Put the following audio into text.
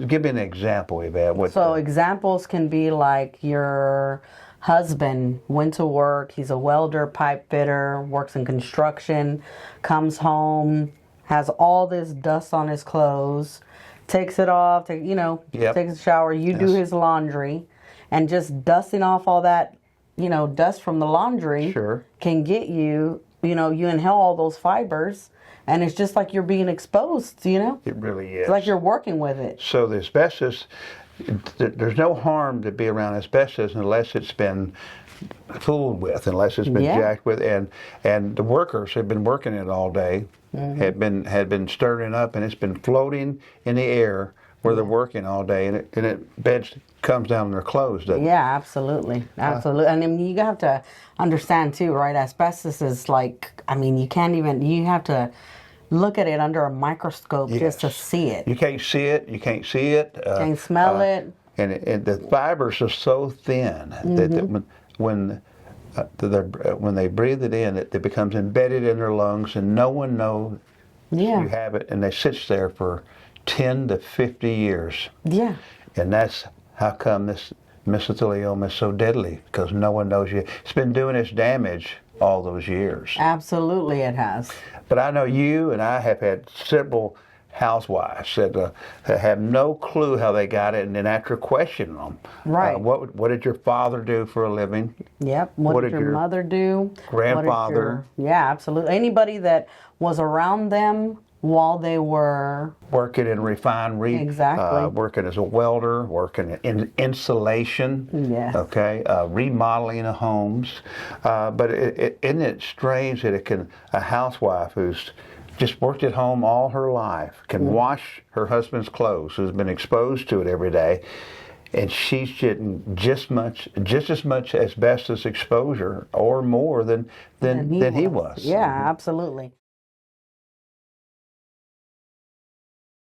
Give me an example, Yvette. So examples can be like your husband went to work, he's a welder, pipe fitter, works in construction, comes home, has all this dust on his clothes, takes it off, Yep. takes a shower, you do his laundry, and just dusting off all that, dust from the laundry Sure. can get you, you inhale all those fibers, and it's just like you're being exposed, It really is. It's like you're working with it. So the asbestos, there's no harm to be around asbestos unless it's been fooled with, unless it's been jacked with, and the workers have been working it all day, had been stirring up, and it's been floating in the air where they're working all day, and it beds comes down in their clothes, doesn't it? Yeah, absolutely. And I mean, you have to understand too, right? Asbestos is like, I mean, you have to look at it under a microscope just to see it. You can't see it. You can't see it. Can't smell it. And the fibers are so thin that when they breathe it in, it becomes embedded in their lungs, and no one knows you have it, and they sit there for 10 to 50 years. Yeah. And that's how come this mesothelioma is so deadly, because no one knows you. It's been doing its damage all those years. Absolutely it has. But I know you and I have had several housewives that have no clue how they got it, and then after questioning them, right? What did your father do for a living? Yep. What did your mother do? Grandfather? Yeah, absolutely. Anybody that was around them while they were working in refinery, exactly, working as a welder, working in insulation, okay, remodeling of homes. But isn't it strange that a housewife who's just worked at home all her life can wash her husband's clothes, who's been exposed to it every day, and she's getting just as much asbestos exposure or more than he was. Yeah, absolutely.